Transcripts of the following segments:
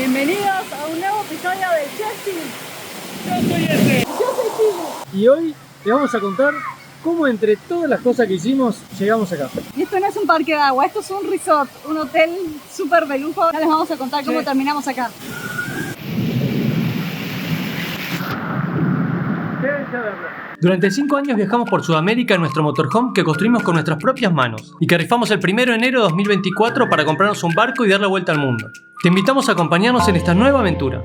Bienvenidos a un nuevo episodio de Chelsea. Yo soy ese. Yo soy Chile. Y hoy les vamos a contar cómo entre todas las cosas que hicimos llegamos acá. Y esto no es un parque de agua, esto es un resort, un hotel súper de lujo. Ahora les vamos a contar cómo terminamos acá. Durante 5 años viajamos por Sudamérica en nuestro motorhome que construimos con nuestras propias manos y que rifamos el 1 de enero de 2024 para comprarnos un barco y dar la vuelta al mundo. Te invitamos a acompañarnos en esta nueva aventura.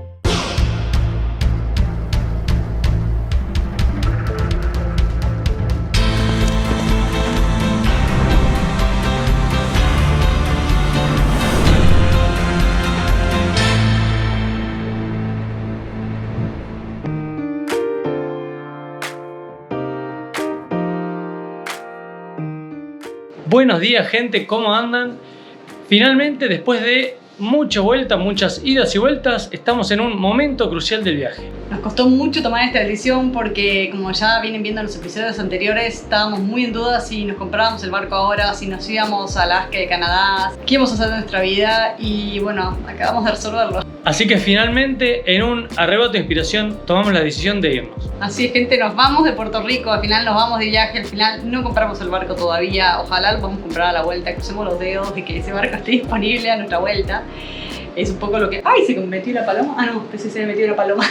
Buenos días, gente, ¿cómo andan? Finalmente, después de muchas vueltas, muchas idas y vueltas, estamos en un momento crucial del viaje. Nos costó mucho tomar esta decisión porque, como ya vienen viendo en los episodios anteriores, estábamos muy en duda si nos comprábamos el barco ahora, si nos íbamos a Alaska de Canadá, qué íbamos a hacer de nuestra vida y bueno, acabamos de resolverlo. Así que finalmente, en un arrebato de inspiración, tomamos la decisión de irnos. Así es, gente, nos vamos de Puerto Rico, al final nos vamos de viaje, al final no compramos el barco todavía, ojalá lo podamos comprar a la vuelta, crucemos los dedos de que ese barco esté disponible a nuestra vuelta. Es un poco lo que... ¡Ay! ¿Se me metió la paloma? Ah, no, pensé que se me metió la paloma.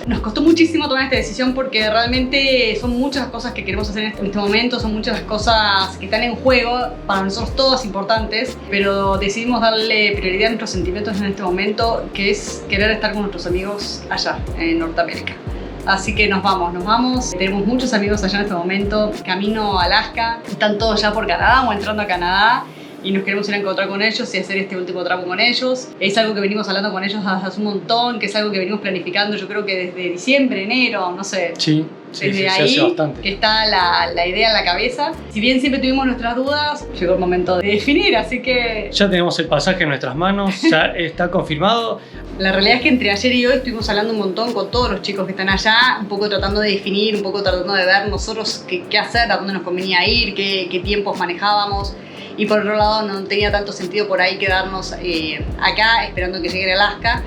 Nos costó muchísimo tomar esta decisión porque realmente son muchas las cosas que queremos hacer en este momento, son muchas las cosas que están en juego, para nosotros todas importantes, pero decidimos darle prioridad a nuestros sentimientos en este momento, que es querer estar con nuestros amigos allá, en Norteamérica. Así que nos vamos. Tenemos muchos amigos allá en este momento, camino a Alaska, están todos ya por Canadá o entrando a Canadá. Y nos queremos ir a encontrar con ellos y hacer este último tramo con ellos. Es algo que venimos hablando con ellos hace un montón, que es algo que venimos planificando, yo creo que desde diciembre, enero, no sé. Sí, desde ahí hace bastante. Que está la idea en la cabeza. Si bien siempre tuvimos nuestras dudas, llegó el momento de definir, así que... Ya tenemos el pasaje en nuestras manos, ya está confirmado. La realidad es que entre ayer y hoy estuvimos hablando un montón con todos los chicos que están allá, un poco tratando de definir, un poco tratando de ver nosotros qué hacer, a dónde nos convenía ir, qué tiempos manejábamos. Y por otro lado no tenía tanto sentido por ahí quedarnos acá esperando que llegue a Alaska,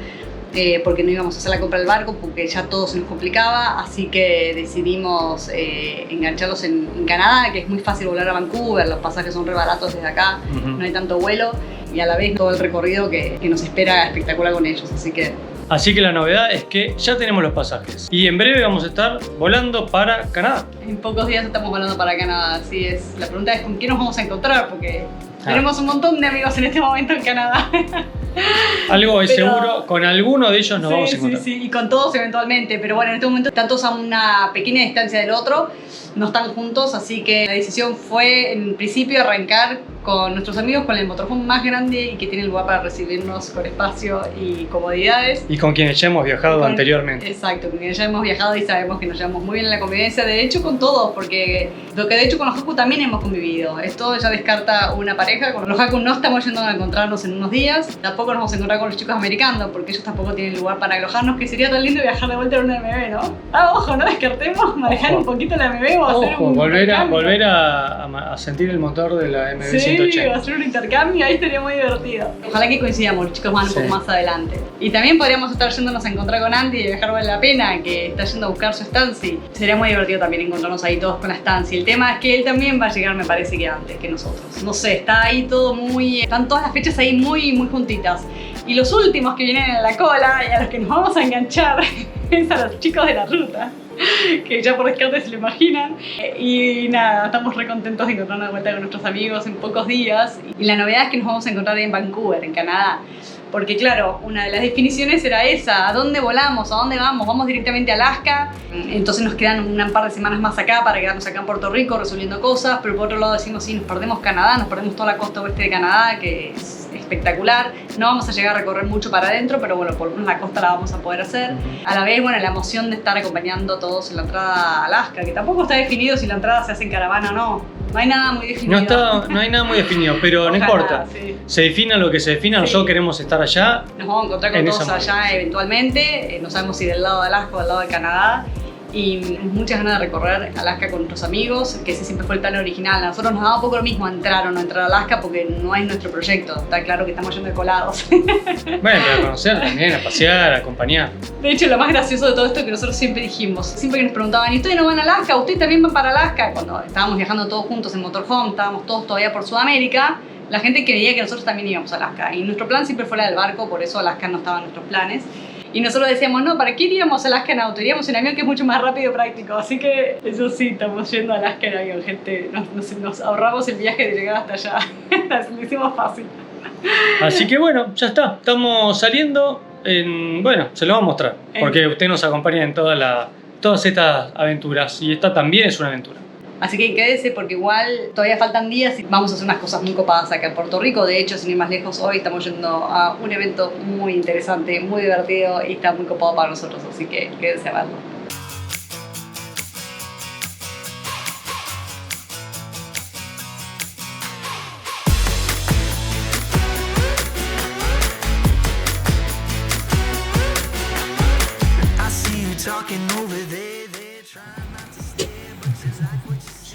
porque no íbamos a hacer la compra del barco porque ya todo se nos complicaba, así que decidimos engancharlos en Canadá, que es muy fácil volar a Vancouver, los pasajes son re baratos desde acá, no hay tanto vuelo y a la vez todo el recorrido que nos espera espectacular con ellos, Así que la novedad es que ya tenemos los pasajes y en breve vamos a estar volando para Canadá. En pocos días estamos volando para Canadá, así es. La pregunta es con quién nos vamos a encontrar, porque tenemos un montón de amigos en este momento en Canadá. Algo es seguro, con alguno de ellos nos vamos a encontrar. Sí, y con todos eventualmente, pero bueno, en este momento están todos a una pequeña distancia del otro, no están juntos, así que la decisión fue en principio arrancar con nuestros amigos, con el motorhome más grande y que tiene lugar para recibirnos con espacio y comodidades. Y con quienes ya hemos viajado anteriormente. Exacto, con quienes ya hemos viajado y sabemos que nos llevamos muy bien en la convivencia, de hecho con todos, porque lo que de hecho con los Haku también hemos convivido. Esto ya descarta una pareja, con los Haku no estamos yendo a encontrarnos en unos días, tampoco nos vamos a encontrar con los chicos americanos, porque ellos tampoco tienen lugar para alojarnos, que sería tan lindo viajar de vuelta en una MV, ¿no? Ojo, no descartemos manejar un poquito la MV o hacer un volver a sentir el motor de la MV 180. Sí, hacer un intercambio, ahí estaría muy divertido. Ojalá que coincidamos, los chicos van un poco más adelante. Y también podríamos estar yéndonos a encontrar con Andy y viajar vale la pena, que está yendo a buscar su estancia. Sería muy divertido también encontrarnos ahí todos con la estancia. El tema es que él también va a llegar, me parece que antes que nosotros. No sé, está ahí todo están todas las fechas ahí muy juntitas. Y los últimos que vienen en la cola y a los que nos vamos a enganchar es a los chicos de la ruta, que ya por descarte se lo imaginan. Y nada, estamos re contentos de encontrarnos de vuelta con nuestros amigos en pocos días. Y la novedad es que nos vamos a encontrar en Vancouver, en Canadá. Porque claro, una de las definiciones era esa, ¿a dónde volamos? ¿A dónde vamos? ¿Vamos directamente a Alaska? Entonces nos quedan un par de semanas más acá para quedarnos acá en Puerto Rico resolviendo cosas, pero por otro lado decimos, sí, nos perdemos Canadá, nos perdemos toda la costa oeste de Canadá, que es espectacular. No vamos a llegar a recorrer mucho para adentro, pero bueno, por lo menos la costa la vamos a poder hacer. A la vez, bueno, la emoción de estar acompañando a todos en la entrada a Alaska, que tampoco está definido si la entrada se hace en caravana o no. No hay nada muy definido. No hay nada muy definido, pero ojalá, no importa. Sí. Se defina lo que se defina, nosotros queremos estar allá. Nos vamos a encontrar con todos allá eventualmente. No sabemos si del lado de Alaska o del lado de Canadá. y muchas ganas de recorrer Alaska con nuestros amigos, que ese siempre fue el plan original. A nosotros nos daba un poco lo mismo entrar o no entrar a Alaska porque no es nuestro proyecto. Está claro que estamos yendo de colados. Bueno, a conocer también, a pasear, a acompañar. De hecho, lo más gracioso de todo esto es que nosotros siempre dijimos, siempre que nos preguntaban, ¿y ustedes no van a Alaska? ¿Ustedes también van para Alaska? Cuando estábamos viajando todos juntos en motorhome, estábamos todos todavía por Sudamérica, la gente creía que nosotros también íbamos a Alaska. Y nuestro plan siempre fue la del barco, por eso Alaska no estaba en nuestros planes. Y nosotros decíamos, no, ¿para qué iríamos a Alaska en auto? Iríamos en avión, que es mucho más rápido y práctico. Así que eso sí, estamos yendo a Alaska en avión, gente. Nos ahorramos el viaje de llegar hasta allá. Lo hicimos fácil. Así que bueno, ya está. Estamos saliendo. Bueno, se lo vamos a mostrar. Porque usted nos acompaña en todas estas aventuras. Y esta también es una aventura. Así que quédese porque igual todavía faltan días y vamos a hacer unas cosas muy copadas acá en Puerto Rico. De hecho, sin ir más lejos, hoy estamos yendo a un evento muy interesante, muy divertido y está muy copado para nosotros. Así que quédense a verlo.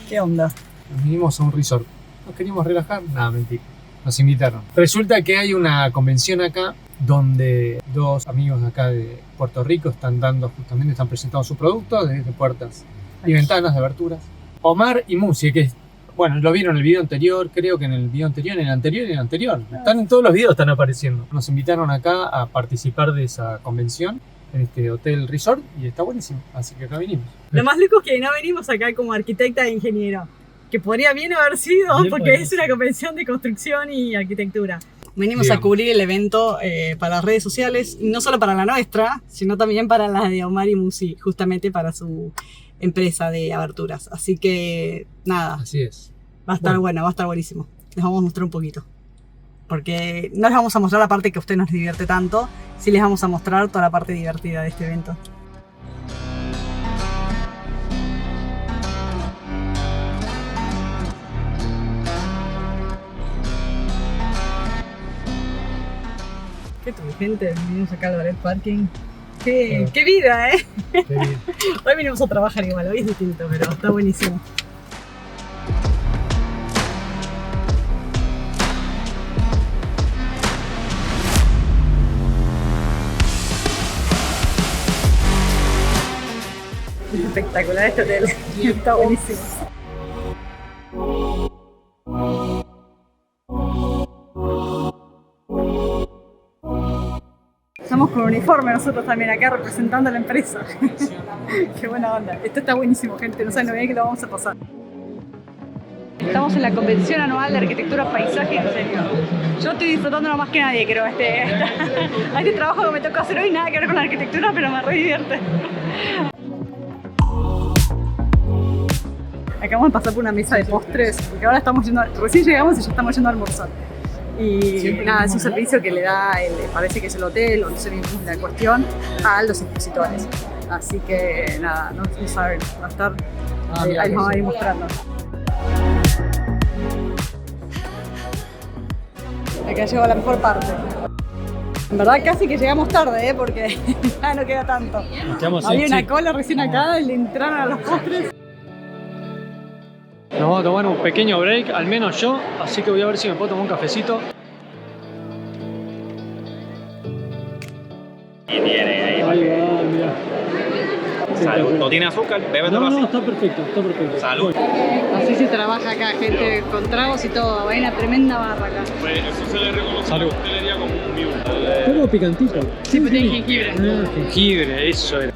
¿Qué onda? Nos vinimos a un resort. ¿Nos queríamos relajar? Nada, mentira. Nos invitaron. Resulta que hay una convención acá donde dos amigos de acá de Puerto Rico están presentando su producto desde puertas y ventanas de aberturas. Omar y Musi, que bueno, lo vieron en el video anterior, creo que en el video anterior, en el anterior y en el anterior. Están en todos los videos, están apareciendo. Nos invitaron acá a participar de esa convención en este hotel resort y está buenísimo, así que acá vinimos. Lo más loco es que no venimos acá como arquitecta e ingeniero, que podría bien haber sido, bien porque es una convención de construcción y arquitectura. Venimos a cubrir el evento para las redes sociales, y no solo para la nuestra, sino también para la de Omar y Musi, justamente para su empresa de aberturas. Así que nada, así es. Va a estar bueno, va a estar buenísimo. Les vamos a mostrar un poquito. Porque no les vamos a mostrar la parte que a usted nos divierte tanto, sí les vamos a mostrar toda la parte divertida de este evento. ¿Qué tuve, gente? Vinimos acá al Ballet Parking. ¡Qué vida, eh! Qué vida. Hoy vinimos a trabajar igual, hoy es distinto, pero está buenísimo. Es espectacular este hotel, está buenísimo. Estamos con uniforme nosotros también acá representando a la empresa. Qué buena onda. Esto está buenísimo, gente, no saben lo bien que lo vamos a pasar. Estamos en la convención anual de arquitectura paisaje, en serio. Yo estoy disfrutando más que nadie, creo, a este trabajo que me tocó hacer hoy, nada que ver con la arquitectura, pero me re divierte. Acabamos de pasar por una mesa de postres, porque ahora estamos yendo, recién llegamos y ya estamos yendo a almorzar. Y nada, es un servicio que le da, parece que es el hotel, o no sé bien cómo es la cuestión, a los expositores. Así que nada, no saben, va a estar, ahí nos vamos a ir mostrando. Acá llegó la mejor parte. En verdad casi que llegamos tarde, porque ya no queda tanto. Había una cola recién acá, le entraron a los postres. Nos vamos a tomar un pequeño break, al menos yo, así que voy a ver si me puedo tomar un cafecito. Y tiene ahí. Ahí va, mira. Salud. ¿No tiene azúcar? Bébetelo así. No, está perfecto, está perfecto. Salud. Así se trabaja acá, gente, con tragos y todo. Hay una tremenda barra acá. Pues eso se le reconoce. Salud. Usted le diría como un vivo. Como picantito. Sí, pero tiene jengibre. Jengibre, eso era.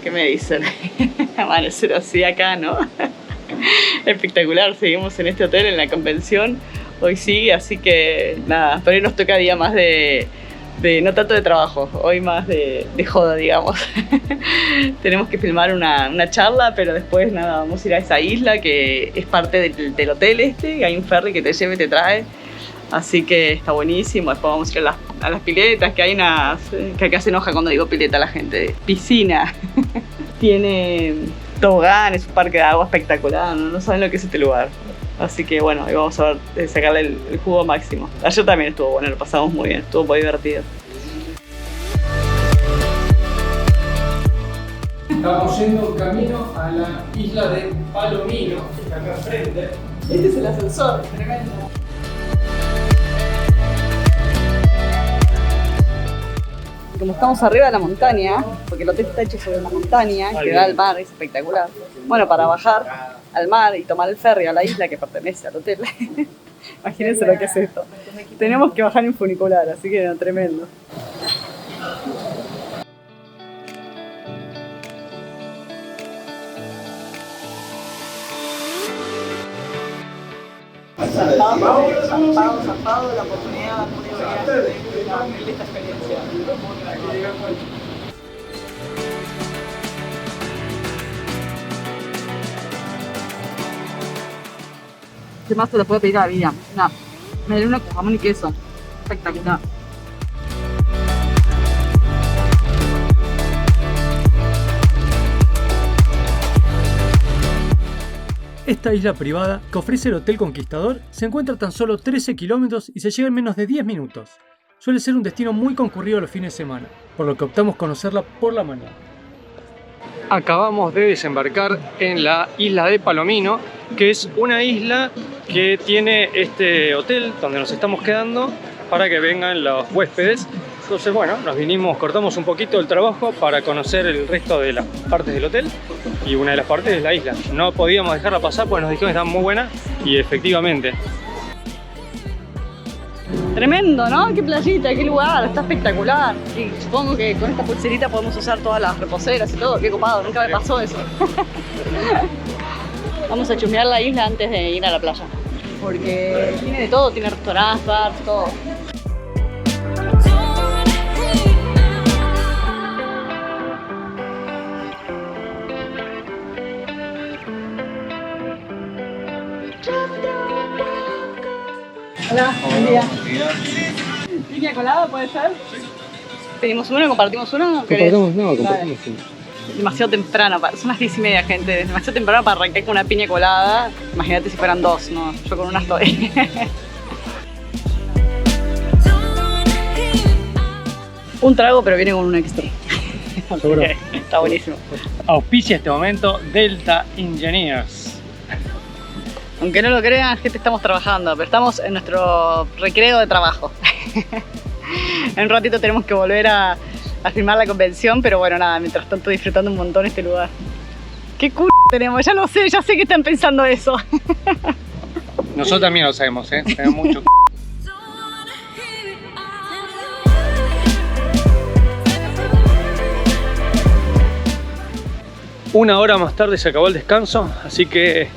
¿Qué me dicen? Amanecer así acá, ¿no? Espectacular, seguimos en este hotel, en la convención. Hoy sí, así que nada, pero hoy nos toca día más de no tanto de trabajo, hoy más de joda, digamos. Tenemos que filmar una charla, pero después nada, vamos a ir a esa isla que es parte del hotel hay un ferry que te lleva y te trae. Así que está buenísimo. Después vamos a ir a las piletas, que hay unas... que acá se enoja cuando digo pileta la gente. Piscina. Tiene tobogán, es un parque de agua espectacular. No saben lo que es este lugar. Así que bueno, ahí vamos a ver, sacarle el jugo máximo. Ayer también estuvo bueno, lo pasamos muy bien. Estuvo muy divertido. Estamos yendo camino a la isla de Palomino, que está acá enfrente. Este es el ascensor, tremendo. Como estamos arriba de la montaña, porque el hotel está hecho sobre una montaña que da al mar, es espectacular. Bueno, para bajar al mar y tomar el ferry a la isla que pertenece al hotel. Imagínense lo que es esto. Tenemos que bajar en funicular, así que no, tremendo. Zarpado la oportunidad de esta experiencia. ¿Qué más te lo puede pedir a la vida? Nada, me dio una con jamón y queso. Espectacular. Esta isla privada que ofrece el Hotel Conquistador se encuentra a tan solo 13 kilómetros y se llega en menos de 10 minutos. Suele ser un destino muy concurrido los fines de semana, por lo que optamos conocerla por la mañana. Acabamos de desembarcar en la isla de Palomino, que es una isla que tiene este hotel donde nos estamos quedando para que vengan los huéspedes. Entonces, bueno, cortamos un poquito el trabajo para conocer el resto de las partes del hotel y una de las partes es la isla. No podíamos dejarla pasar porque nos dijeron que estaba muy buena y efectivamente. Tremendo, ¿no? Qué playita, qué lugar, está espectacular. Y supongo que con esta pulserita podemos usar todas las reposeras y todo. Qué copado, nunca me pasó eso. Vamos a chusmear la isla antes de ir a la playa. Porque tiene de todo, tiene restaurantes, bars, todo. Hola, buen día. ¿Piña colada puede ser? ¿Pedimos uno y compartimos uno? Compartimos uno. Demasiado temprano, son las 10:30, gente. Demasiado temprano para arrancar con una piña colada. Imagínate si fueran dos, ¿no? Yo con una estoy. Un trago, pero viene con un extra. Seguro. Está buenísimo. Auspicia este momento Delta Engineers. Aunque no lo crean, gente, estamos trabajando, pero estamos en nuestro recreo de trabajo. En un ratito tenemos que volver a filmar la convención, pero bueno, nada, mientras tanto disfrutando un montón este lugar. ¿Qué tenemos? Ya sé que están pensando eso. Nosotros también lo sabemos, tenemos mucho. Una hora más tarde se acabó el descanso, así que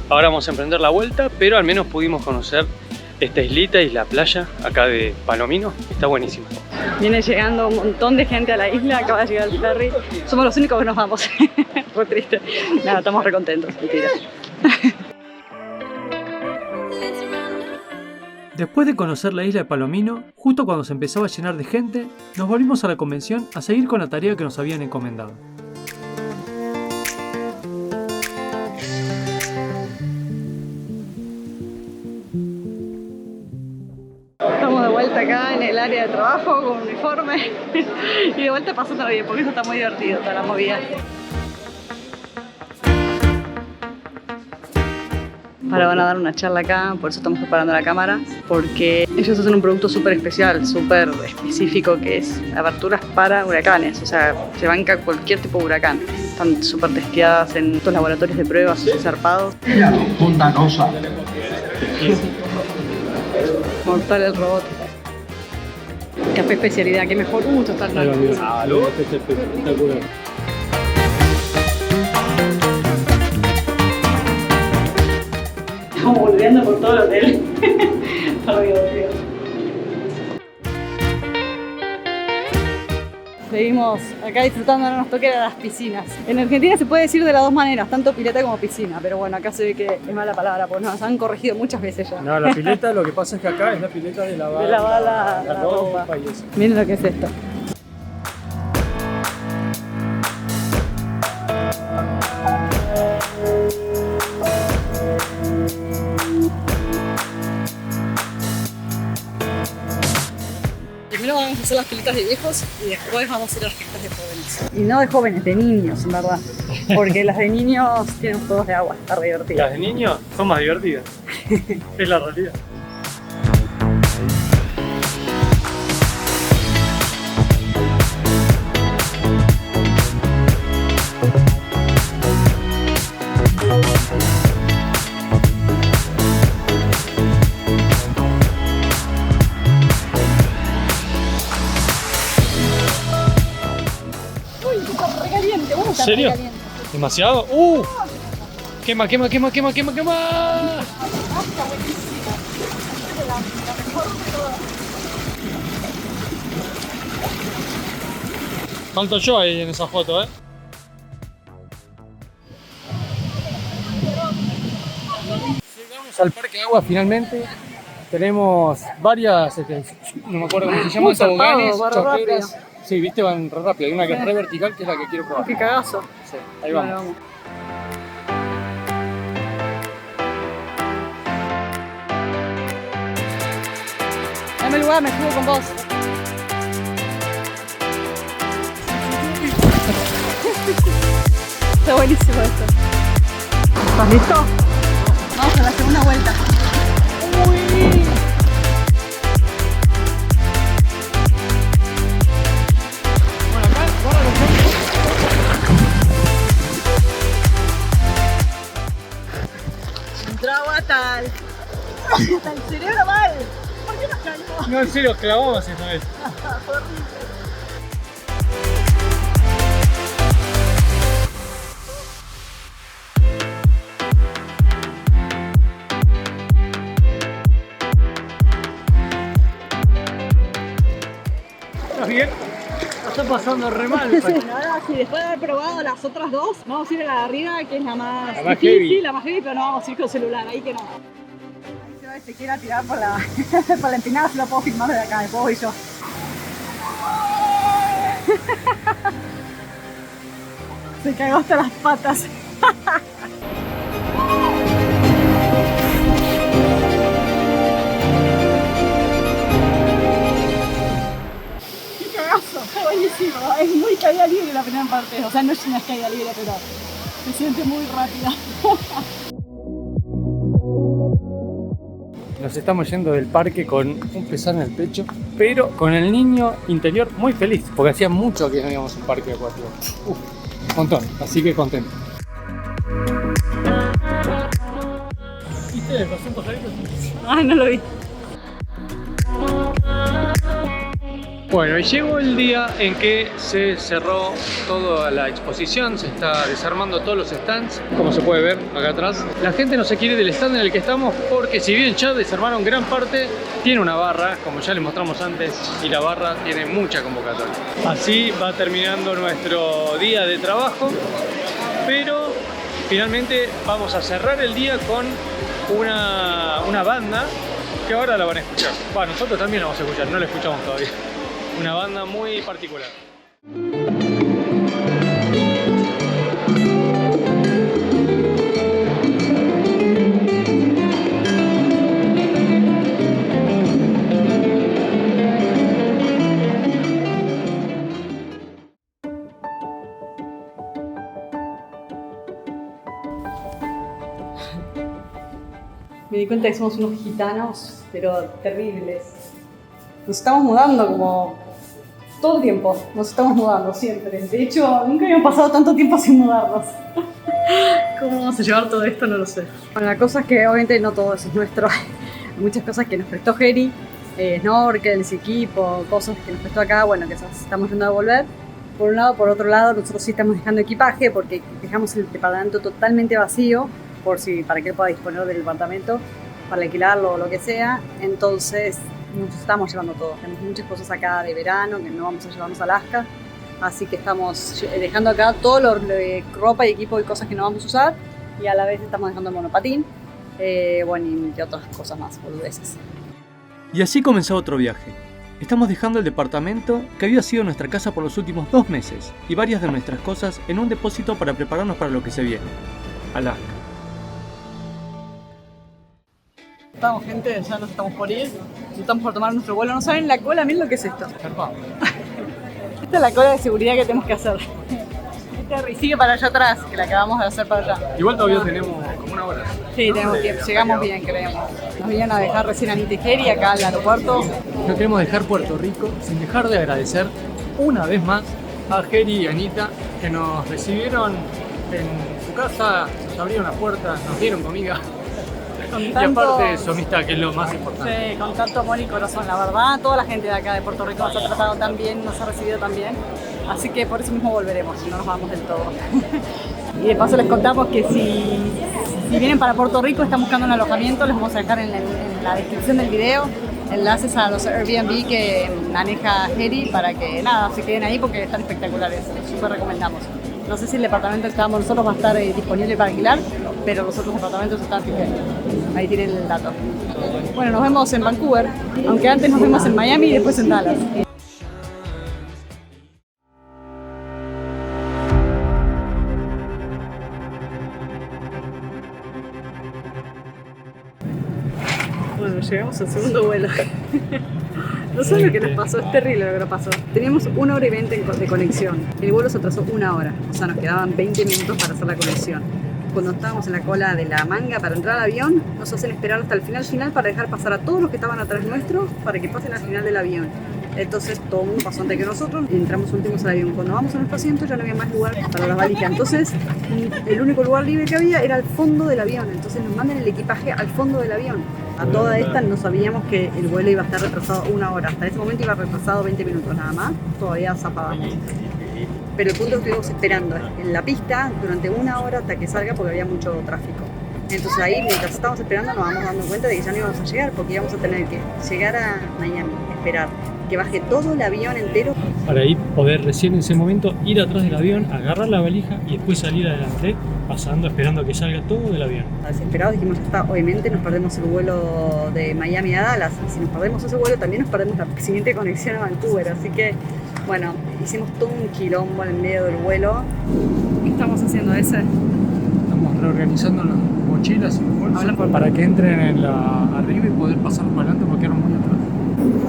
ahora vamos a emprender la vuelta, pero al menos pudimos conocer esta islita y la playa acá de Palomino. Está buenísima. Viene llegando un montón de gente a la isla, acaba de llegar el ferry. Somos los únicos que nos vamos. Fue triste. Nada, estamos re contentos, mentira. Después de conocer la isla de Palomino, justo cuando se empezaba a llenar de gente, nos volvimos a la convención a seguir con la tarea que nos habían encomendado. Estamos de vuelta acá en el área de trabajo con uniforme y de vuelta pasando bien, porque eso está muy divertido, toda la movida. Ahora van a dar una charla acá, por eso estamos preparando la cámara, porque ellos hacen un producto súper especial, súper específico, que es aberturas para huracanes, o sea, se banca cualquier tipo de huracán. Están súper testeadas en estos laboratorios de pruebas, así zarpados. Punta Cosa. Mortal el robot. Café especialidad, qué mejor gusto está el Espectacular. Estamos volviendo por todo el hotel. Está muy divertido. Seguimos acá disfrutando, no nos toque las piscinas. En Argentina se puede decir de las dos maneras, tanto pileta como piscina, pero bueno, acá se ve que es mala palabra, porque nos han corregido muchas veces ya. No, la pileta, lo que pasa es que acá es la pileta de lavar, De lavar la ropa. y eso. Miren lo que es esto. Primero vamos a hacer las piletas de viejos y después vamos a ir a las piletas de jóvenes. Y no de jóvenes, de niños, en verdad. Porque las de niños tienen juegos de agua, está re divertido. Las de niños son más divertidas. Es la realidad. ¿En serio? ¿Demasiado? Quema, quema, quema, quema, quema, quema. Falto yo ahí en esa foto, ¿eh? Llegamos al parque de agua finalmente. Tenemos varias, no me acuerdo cómo se llaman, toboganes, choqueras. Sí, viste, van re rápido. Hay una que es re vertical, que es la que quiero probar. Qué cagazo. Sí, ahí vamos. Vale, vamos. Dame lugar, me subo con vos. Está buenísimo esto. ¿Estás listo? Vamos a la segunda vuelta. Uy. Bueno, acá, guarda los Entró agua tal. Hasta el cerebro mal. ¿Por qué nos caímos? No, en serio, clavamos esta vez. ¿Estás bien? La está pasando re mal. Ahora sí, después de haber probado las otras dos, vamos a ir a la de arriba, que es la más más difícil, heavy. la más heavy, pero no vamos a ir con celular, ahí que no. Ahí se va, se quiere tirar por la, por la empinada, se lo puedo filmar desde acá, después voy yo. Se cagó hasta las patas. ¡Qué cagazo! Está buenísimo. Es muy caída libre la primera parte. O sea, no es una caída libre, pero se siente muy rápida. Nos estamos yendo del parque con un pesar en el pecho, pero con el niño interior muy feliz, porque hacía mucho que no íbamos a un parque acuático. Un montón, así que contento. ¿Viste? ¿Pasó un pajarito? Ah, no lo vi. Bueno, y llegó el día en que se cerró toda la exposición, se está desarmando todos los stands, como se puede ver acá atrás. La gente no se quiere del stand en el que estamos porque si bien ya desarmaron gran parte, tiene una barra, como ya les mostramos antes, y la barra tiene mucha convocatoria. Así va terminando nuestro día de trabajo, pero finalmente vamos a cerrar el día con una banda que ahora la van a escuchar. Bueno, nosotros también la vamos a escuchar, no la escuchamos todavía. Una banda muy particular. Me di cuenta que somos unos gitanos, pero terribles. Nos estamos mudando como todo el tiempo, nos estamos mudando siempre. De hecho, nunca habíamos pasado tanto tiempo sin mudarnos. ¿Cómo vamos a llevar todo esto? No lo sé. Bueno, la cosa es que obviamente no todo eso es nuestro. Hay muchas cosas que nos prestó Geri, snorkels, equipo, cosas que nos prestó acá, bueno, que estamos yendo a devolver. Por un lado, por otro lado, nosotros sí estamos dejando equipaje porque dejamos el departamento totalmente vacío para que él pueda disponer del departamento, para alquilarlo o lo que sea. Entonces nos estamos llevando todo. Tenemos muchas cosas acá de verano que no vamos a llevarnos a Alaska. Así que estamos dejando acá todo lo de ropa y equipo y cosas que no vamos a usar. Y a la vez estamos dejando el monopatín. Bueno, y otras cosas más, boludeces. Y así comenzó otro viaje. Estamos dejando el departamento que había sido nuestra casa por los últimos 2 meses y varias de nuestras cosas en un depósito para prepararnos para lo que se viene. Alaska. Estamos, gente, ya nos estamos por ir. Estamos por tomar nuestro vuelo. No saben la cola, miren lo que es esto. Esta es la cola de seguridad que tenemos que hacer. Y sigue para allá atrás, que la acabamos de hacer para allá. Igual todavía tenemos como una hora. Sí, tenemos tiempo. Llegamos bien, creemos. Nos vinieron a dejar recién a Anita y Geri acá al aeropuerto. No queremos dejar Puerto Rico sin dejar de agradecer una vez más a Geri y Anita que nos recibieron en su casa, nos abrieron las puertas, nos dieron comida. Y aparte su amistad, que es lo más importante. Sí, con tanto amor y corazón, la verdad. Toda la gente de acá de Puerto Rico nos ha tratado tan bien, nos ha recibido tan bien. Así que por eso mismo volveremos, no nos vamos del todo. Y de paso les contamos que si vienen para Puerto Rico, están buscando un alojamiento, les vamos a dejar en la descripción del video enlaces a los Airbnb que maneja Geri para que nada, se queden ahí porque están espectaculares, les súper recomendamos. No sé si el departamento que estábamos nosotros va a estar disponible para alquilar, pero los otros departamentos están fijando. Ahí tienen el dato. Bueno, nos vemos en Vancouver, aunque antes nos vemos en Miami y después en Dallas. Bueno, llegamos al segundo vuelo. No sé lo que nos pasó, es terrible lo que nos pasó. Teníamos 1 hora y 20 de conexión. El vuelo se atrasó 1 hora, o sea, nos quedaban 20 minutos para hacer la conexión. Cuando estábamos en la cola de la manga para entrar al avión, nos hacen esperar hasta el final para dejar pasar a todos los que estaban atrás nuestro para que pasen al final del avión. Entonces todo el mundo pasó antes que nosotros y entramos últimos al avión. Cuando vamos a nuestro asiento ya no había más lugar para las valijas. Entonces el único lugar libre que había era el fondo del avión. Entonces nos mandan el equipaje al fondo del avión. A toda esta no sabíamos que el vuelo iba a estar retrasado 1 hora. Hasta ese momento iba retrasado 20 minutos nada más. Todavía zafábamos. Pero el punto es que estuvimos esperando en la pista durante 1 hora hasta que salga porque había mucho tráfico. Entonces ahí, mientras estábamos esperando, nos vamos dando cuenta de que ya no íbamos a llegar porque íbamos a tener que llegar a Miami, esperar que baje todo el avión entero. Para ahí poder recién en ese momento ir atrás del avión, agarrar la valija y después salir adelante, pasando, esperando a que salga todo del avión. Desesperados dijimos, ya está, obviamente nos perdemos el vuelo de Miami a Dallas. Y si nos perdemos ese vuelo, también nos perdemos la siguiente conexión a Vancouver. Así que, bueno, hicimos todo un quilombo en el medio del vuelo. ¿Qué estamos haciendo ese? Estamos reorganizando las mochilas y los bolsos para que entren en arriba y poder pasar para adelante porque eran muy atrás.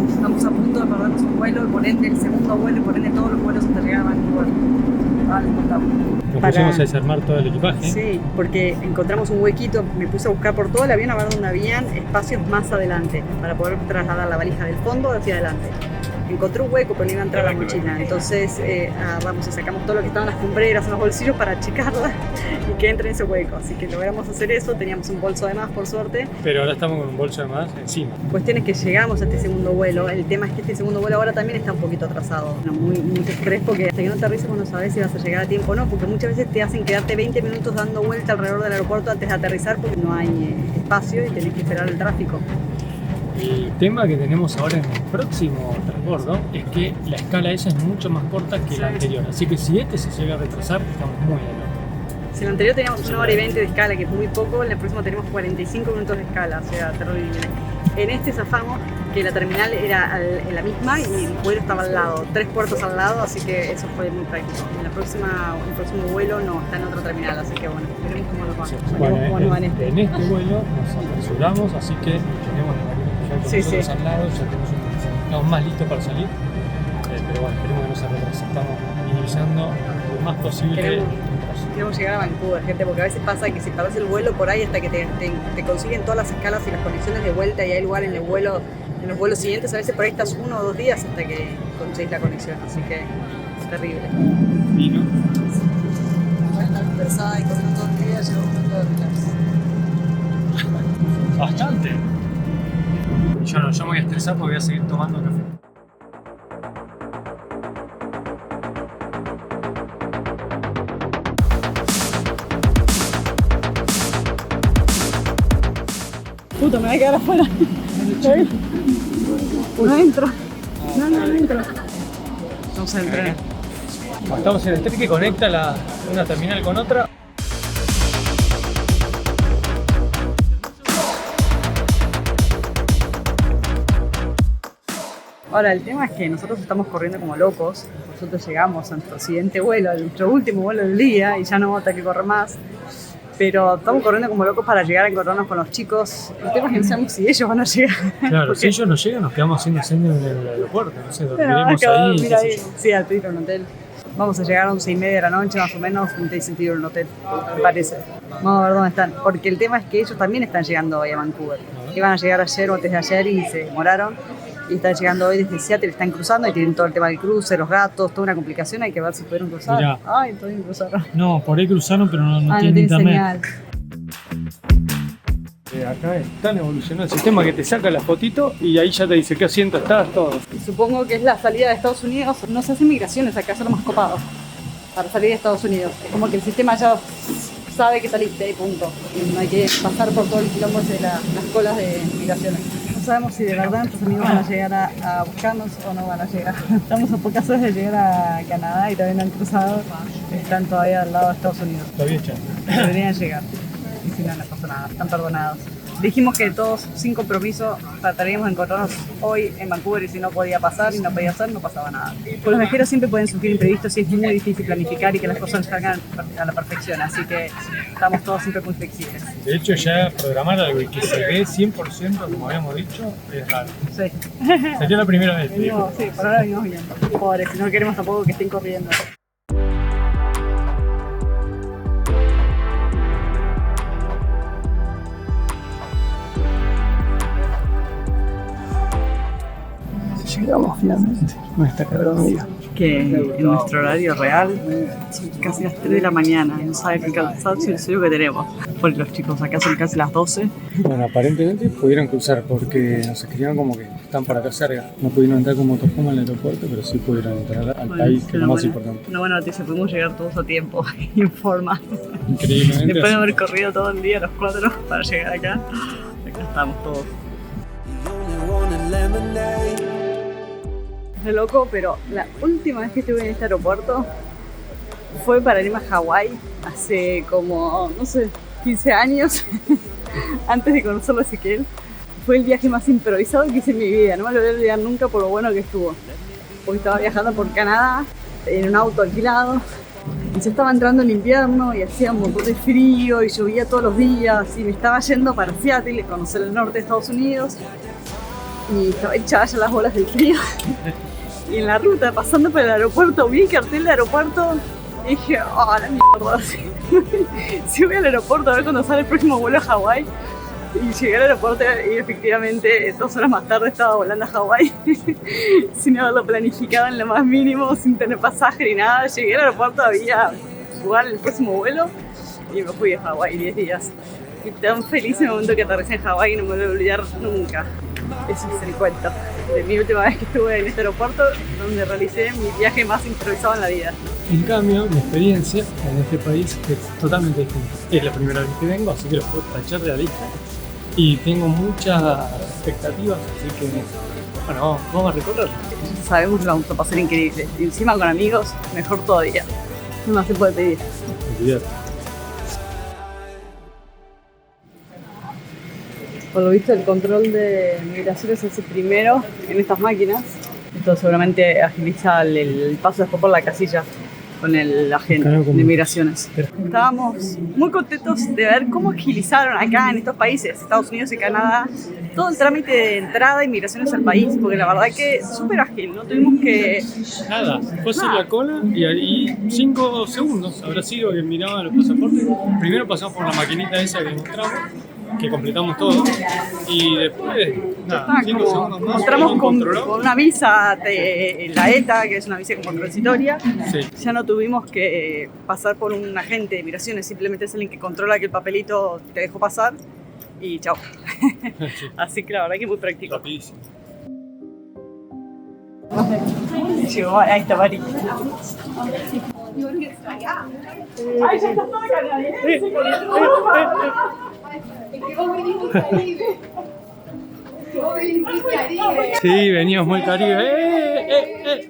Estamos a punto de perdernos un vuelo, y por ende el segundo vuelo y por ende todos los vuelos hasta llegar a Vancouver. Les contamos. Nos pusimos a desarmar todo el equipaje. Sí, porque encontramos un huequito, me puse a buscar por todo el avión a ver dónde habían espacios más adelante para poder trasladar la valija del fondo hacia adelante. Encontré un hueco, pero no iba a entrar la mochila. Entonces agarramos y sacamos todo lo que estaban en las cumbreras, en los bolsillos para achicarla y que entre en ese hueco. Así que logramos hacer eso, teníamos un bolso de más por suerte. Pero ahora estamos con un bolso de más encima. Cuestión es que llegamos a este segundo vuelo. El tema es que este segundo vuelo ahora también está un poquito atrasado. Mucho estrés porque hasta que no aterrices no sabes si vas a llegar a tiempo o no. Porque muchas veces te hacen quedarte 20 minutos dando vuelta alrededor del aeropuerto antes de aterrizar porque no hay espacio y tenés que esperar el tráfico. El tema que tenemos ahora en el próximo transbordo es que la escala esa es mucho más corta que la anterior. Así que si este se llega a retrasar, estamos muy adelante. Si en el anterior teníamos 1 hora y 20 de escala, que es muy poco, en el próximo tenemos 45 minutos de escala, o sea, terrible. En este zafamos que la terminal era la misma y el vuelo estaba al lado, 3 puertos al lado, así que eso fue muy práctico. El próximo vuelo no, está en otra terminal, así que bueno, veremos cómo nos va. Bueno, en este vuelo nos apresuramos, así que tenemos nosotros al lado, ya estamos más listos para salir, pero bueno, esperemos que no se retrase, estamos minimizando lo más posible. Queremos llegar a Vancouver, gente, porque a veces pasa que si paras el vuelo por ahí hasta que te consiguen todas las escalas y las conexiones de vuelta y hay lugar en los vuelos siguientes, a veces por ahí estás 1 o 2 días hasta que conseguís la conexión, así que es terrible. Vino. Bueno, conversada y con todo el día llegó un momento de relax. Bastante. Yo no, yo me voy a estresar porque voy a seguir tomando café. Puta, me voy a quedar afuera. No entro. No entro. Vamos a entrar. Estamos en el tren que conecta una terminal con otra. Ahora, el tema es que nosotros estamos corriendo como locos. Nosotros llegamos a nuestro siguiente vuelo, a nuestro último vuelo del día, y ya no vamos a tener que correr más. Pero estamos corriendo como locos para llegar a encontrarnos con los chicos. El tema es que no sabemos si ellos van a llegar. Claro, Porque... si ellos no llegan, nos quedamos haciendo señas en el aeropuerto. No sé, Pero dormiremos acabo de ahí. dormir qué sé ahí. yo. Sí, al pedir un hotel. Vamos a llegar a 11:30 de la noche, más o menos. No tiene sentido en un hotel, me parece. Vamos a ver dónde están. Porque el tema es que ellos también están llegando hoy a Vancouver. Iban a llegar ayer o antes de ayer y se demoraron. Y están llegando hoy desde Seattle, están cruzando y tienen todo el tema del cruce, los gatos, toda una complicación. Hay que ver si pudieron cruzar. Mirá. Ay, todavía no cruzaron. No, por ahí cruzaron, pero no No tienen tiene internet. señal. Acá es tan evolucionado el sistema que te saca la fotito y ahí ya te dice qué asiento estás, todo. Y supongo que es la salida de Estados Unidos. No se hacen migraciones acá, son los más copados para salir de Estados Unidos. Es como que el sistema ya sabe que saliste y punto. Y no hay que pasar por todo el quilombo de las colas de migraciones. No sabemos si de verdad nuestros amigos van a llegar a buscarnos o no van a llegar. Estamos a pocas horas de llegar a Canadá y todavía no han cruzado. Están todavía al lado de Estados Unidos. Está bien, chaval. Deberían llegar. Y si no, no pasa nada. Están perdonados. Dijimos que todos sin compromiso trataríamos de encontrarnos hoy en Vancouver y si no podía pasar y no podía hacer, no pasaba nada. Con los viajeros siempre pueden surgir imprevistos y es muy difícil planificar y que las cosas salgan a la perfección, así que estamos todos siempre muy flexibles. De hecho, ya programar algo y que se dé 100%, como habíamos dicho, es raro. Sí. Sería la primera vez, te digo. No, sí, por ahora venimos bien. Pobres, si no queremos tampoco que estén corriendo. Llegamos finalmente. No está cabrón, amiga. Que en nuestro horario real son casi las 3 de la mañana. No sabe qué cansancio y el sueño que tenemos. Porque los chicos acá son casi las 12. Bueno, aparentemente pudieron cruzar porque nos escribieron como que están por acá cerca. No pudieron entrar con motorhome al aeropuerto, pero sí pudieron entrar al país, que es lo más importante. Una buena noticia, pudimos llegar todos a tiempo, en forma. Increíblemente. Después de haber corrido todo el día, los 4, para llegar acá. Acá estamos todos. Es de loco, pero la última vez que estuve en este aeropuerto fue para irme a Hawái hace como, no sé, 15 años, antes de conocerlo a Ezequiel. Fue el viaje más improvisado que hice en mi vida, no me lo voy a olvidar nunca por lo bueno que estuvo. Porque estaba viajando por Canadá en un auto alquilado y yo estaba entrando en invierno y hacía un montón de frío y llovía todos los días y me estaba yendo para Seattle, conocer el norte de Estados Unidos. Y estaba echada ya las bolas del frío. Y en la ruta, pasando por el aeropuerto, vi el cartel del aeropuerto y dije, oh, la mierda. Si voy al aeropuerto a ver cuando sale el próximo vuelo a Hawái. Y llegué al aeropuerto y efectivamente 2 horas más tarde estaba volando a Hawái. Sin haberlo planificado en lo más mínimo, sin tener pasaje ni nada. Llegué al aeropuerto, había lugar en el próximo vuelo y me fui a Hawái 10 días. Fui tan feliz en el momento que aterricé en Hawái y no me lo voy a olvidar nunca. Ese es el cuento de mi última vez que estuve en este aeropuerto, donde realicé mi viaje más improvisado en la vida. En cambio, mi experiencia en este país es totalmente distinta. Es la primera vez que vengo, así que lo puedo tachar de la lista. Y tengo muchas expectativas, así que, bueno, vamos a recorrerlo. Sabemos que la vamos a pasar increíble. Y encima con amigos, mejor todavía. No más se puede pedir. Olvídate. Por lo visto, el control de migraciones es el primero en estas máquinas. Esto seguramente agiliza el paso después por la casilla con el agente de migraciones. Estábamos muy contentos de ver cómo agilizaron acá en estos países, Estados Unidos y Canadá, todo el trámite de entrada y migraciones al país, porque la verdad que es súper ágil, no tuvimos que... Nada, fue hacer la cola y ahí 5 segundos habrá sido que miraban los pasaportes. Primero pasamos por la maquinita esa que mostramos, que completamos todo, y después, nada, 5 segundos más. Entramos con una visa de la ETA, que es una visa como transitoria. Sí. Ya no tuvimos que pasar por un agente de migraciones, simplemente es alguien que controla que el papelito te dejó pasar y chao. Sí. Así que la verdad que es muy práctico. Rapidísimo. Llegó, ahí está Mari. Ay, ya está toda canadiense. Sí, veníamos muy Caribe.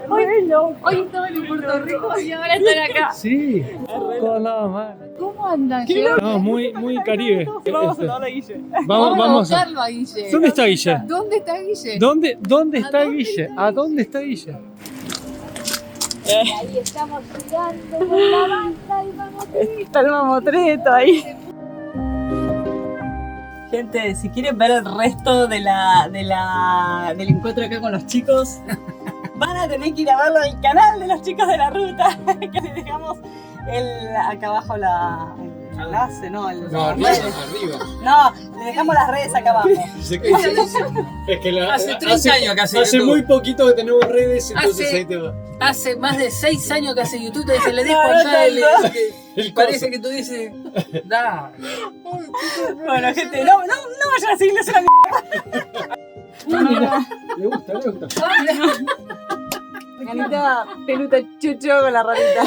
Hoy estaban en Puerto Rico y ahora están acá. Sí, todo nada más. ¿Cómo andan? No, muy caribe. Vamos a la Guille. Vamos a... buscarlo a Guille. ¿Dónde está Guille? ¿Dónde está Guille? ¿Dónde está dónde Guille? está ¿A dónde está Guille? Ahí estamos girando con la banda y vamos a ir. Está el mamotreto ahí. Gente, si quieren ver el resto del encuentro acá con los chicos, van a tener que ir a verlo en el canal de los chicos de la ruta. Que les dejamos acá abajo el enlace, ¿no? arriba. No, le dejamos las redes acá abajo. Es que Hace 30 años que hace hace YouTube. muy poquito que tenemos redes, entonces Hace- ahí te va. Hace más de 6 años que hace YouTube, te dice, le dejo No, acá no, El parece coso. que tú dices, da. Bueno, gente, no vayan a seguirles una Le gusta. Ganita peluta chucho con la ratita.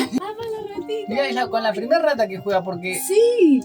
Mira, es con la primera rata que juega porque Sí.